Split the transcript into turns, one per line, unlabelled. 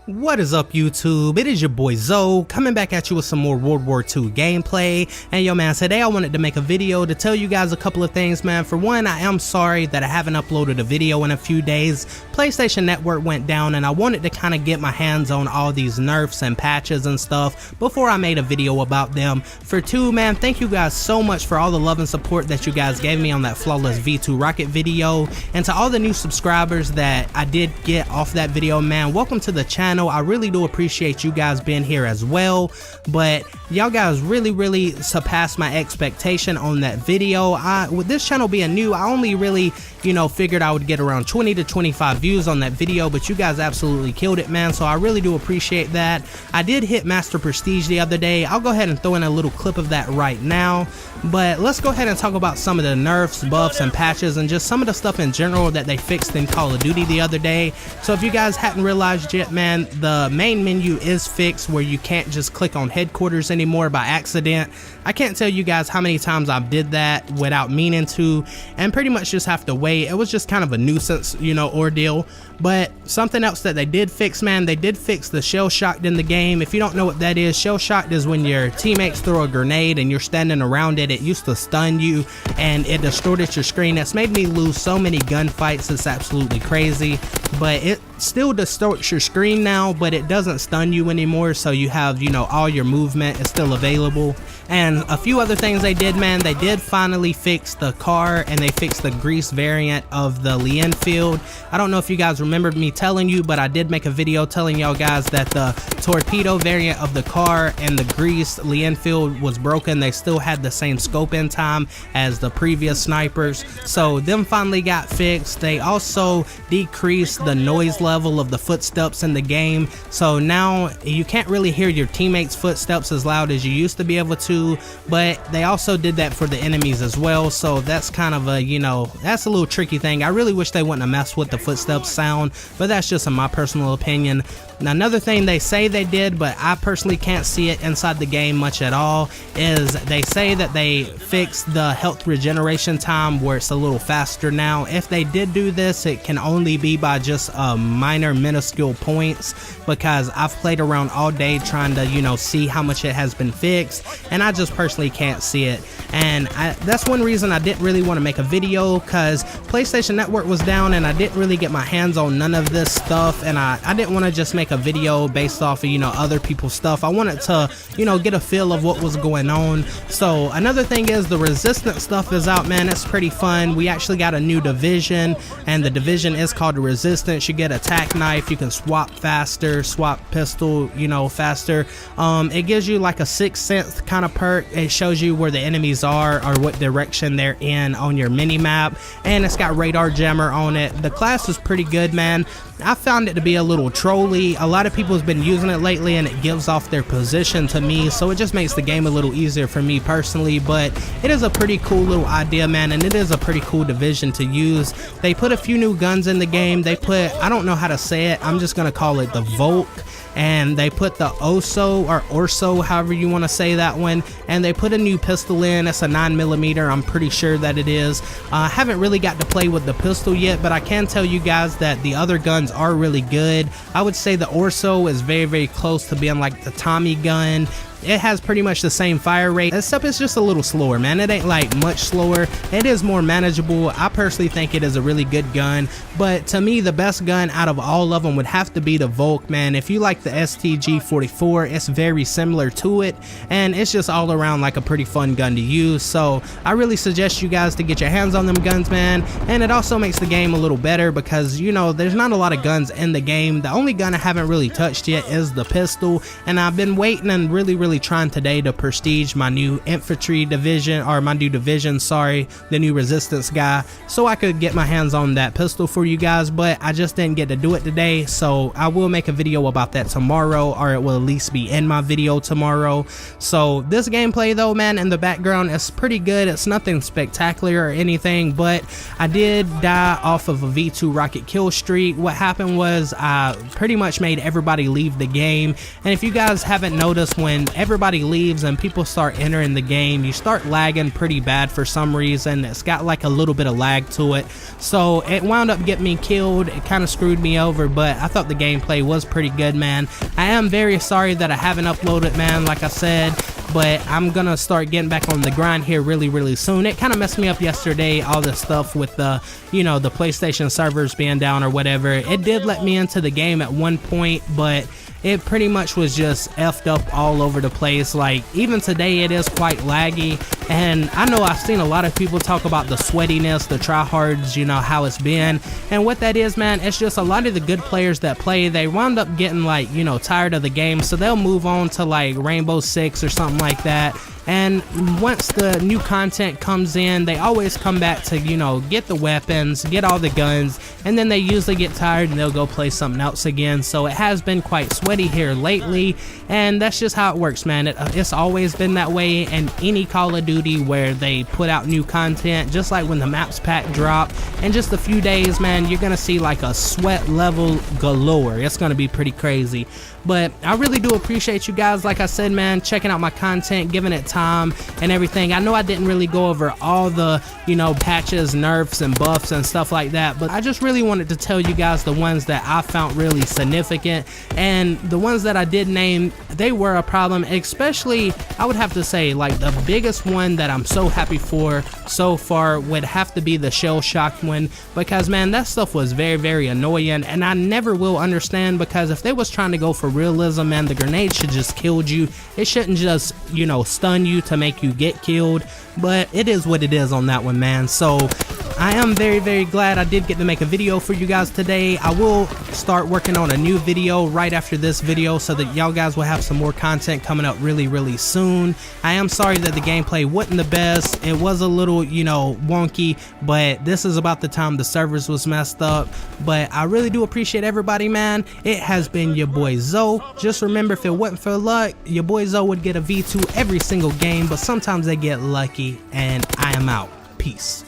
What is up, YouTube? It is your boy Zoe coming back at you with some more World War II gameplay. And yo man, today I wanted to make a video to tell you guys a couple of things, man. For one, I am sorry that I haven't uploaded a video in a few days. PlayStation Network went down and I wanted to kind of get my hands on all these nerfs and patches and stuff before I made a video about them. For two, man, thank you guys so much for all the love and support that you guys gave me on that Flawless V2 Rocket video. And to all the new subscribers that I did get off that video, man, welcome to the channel. I really do appreciate you guys being here as well, but y'all guys really surpassed my expectation on that video. With this channel being new, I only really, figured I would get around 20 to 25 views on that video, but you guys absolutely killed it, man, so I really do appreciate that. I did hit Master Prestige the other day. I'll go ahead and throw in a little clip of that right now, but let's go ahead and talk about some of the nerfs, buffs, and patches, and just some of the stuff in general that they fixed in Call of Duty the other day. So if you guys hadn't realized yet, man, the main menu is fixed where you can't just click on headquarters anymore by accident. I can't tell you guys how many times I did that without meaning to, and pretty much just have to wait. It was just kind of a nuisance, ordeal. But something else that they did fix, man, they did fix the shell shocked in the game. If you don't know what that is, shell shocked is when your teammates throw a grenade and you're standing around it. It used to stun you and it distorted your screen. That's made me lose so many gunfights. It's absolutely crazy. But it still distorts your screen now, but it doesn't stun you anymore, so you have, all your movement is still available. And a few other things they did, man, they did finally fix the car and they fixed the grease variant of the Lee Enfield. I don't know if you guys remembered me telling you, but I did make a video telling y'all guys that the torpedo variant of the car and the grease Lee Enfield was broken. They still had the same scope in time as the previous snipers, so them finally got fixed. They also decreased the noise level of the footsteps in the game, so now you can't really hear your teammates' footsteps as loud as you used to be able to, but they also did that for the enemies as well, so that's kind of a, that's a little tricky thing. I really wish they wouldn't have messed with the footsteps sound, but that's just in my personal opinion. Now, another thing they say they did, but I personally can't see it inside the game much at all, is they say that they fixed the health regeneration time where it's a little faster now. If they did do this, it can only be by just minor minuscule points, because I've played around all day trying to, see how much it has been fixed, and I just personally can't see it. And that's one reason I didn't really want to make a video, because PlayStation Network was down and I didn't really get my hands on none of this stuff, and I didn't want to just make a video based off of other people's stuff. I wanted to get a feel of what was going on. So another thing is the Resistance stuff is out, man. It's pretty fun. We actually got a new division, and the division is called the Resistance. You get attack knife, you can swap faster, swap pistol faster. It gives you like a 6th sense kind of perk. It shows you where the enemies are or what direction they're in on your mini map, and it's got radar jammer on it. The class is pretty good, man. I found it to be a little trolly. A lot of people have been using it lately and it gives off their position to me, so it just makes the game a little easier for me personally. But it is a pretty cool little idea, man, and it is a pretty cool division to use. They put a few new guns in the game. They put, I don't know how to say it, I'm just gonna call it the Volk, and they put the Oso or Orso, however you want to say that one, and they put a new pistol in. It's a 9mm, I'm pretty sure that it is. I haven't really got to play with the pistol yet, but I can tell you guys that the other guns are really good. I would say the Orso is very close to being like the Tommy gun. It has pretty much the same fire rate, except it's just a little slower, man. It ain't like much slower. It is more manageable. I personally think it is a really good gun, but to me the best gun out of all of them would have to be the Volk, man. If you like the STG-44, it's very similar to it, and it's just all around like a pretty fun gun to use. So I really suggest you guys to get your hands on them guns, man. And it also makes the game a little better because there's not a lot of guns in the game. The only gun I haven't really touched yet is the pistol, and I've been waiting and really trying today to prestige my new infantry division, or my new division, sorry, the new Resistance guy, so I could get my hands on that pistol for you guys, but I just didn't get to do it today. So I will make a video about that tomorrow, or it will at least be in my video tomorrow. So this gameplay though, man, in the background is pretty good. It's nothing spectacular or anything, but I did die off of a V2 rocket kill streak. What happened was I pretty much made everybody leave the game, and if you guys haven't noticed, when everybody leaves and people start entering the game, you start lagging pretty bad for some reason. It's got like a little bit of lag to it, so it wound up getting me killed. It kind of screwed me over, but I thought the gameplay was pretty good, man. I am very sorry that I haven't uploaded, man, like I said, but I'm gonna start getting back on the grind here really soon. It kind of messed me up yesterday, all this stuff with the, you know, the PlayStation servers being down or whatever. It did let me into the game at one point, but it pretty much was just effed up all over the place. Like, even today it is quite laggy, and I know I've seen a lot of people talk about the sweatiness, the tryhards, you know, how it's been, and what that is, man, it's just a lot of the good players that play, they wound up getting, like, you know, tired of the game, so they'll move on to like Rainbow Six or something like that. And once the new content comes in, they always come back to, you know, get the weapons, get all the guns, and then they usually get tired and they'll go play something else again. So it has been quite sweaty here lately, and that's just how it works, man. It's always been that way in any Call of Duty where they put out new content. Just like when the maps pack drop, in just a few days, man, you're gonna see like a sweat level galore. It's gonna be pretty crazy. But I really do appreciate you guys, like I said, man, checking out my content, giving it time and everything. I know I didn't really go over all the, you know, patches, nerfs, and buffs and stuff like that, but I just really wanted to tell you guys the ones that I found really significant, and the ones that I did name, they were a problem. Especially, I would have to say, like, the biggest one that I'm so happy for so far would have to be the shell shock one, because, man, that stuff was very annoying, and I never will understand, because if they was trying to go for realism, man, the grenade should just killed you. It shouldn't just, you know, stun you to make you get killed, but it is what it is on that one, man. So I am very glad I did get to make a video for you guys today. I will start working on a new video right after this video so that y'all guys will have some more content coming up really soon. I am sorry that the gameplay wasn't the best. It was a little, you know, wonky, but this is about the time the servers was messed up. But I really do appreciate everybody, man. It has been your boy Zoe. Just remember, if it wasn't for luck, your boy Zoe would get a V2 every single game, but sometimes they get lucky, and I am out. Peace.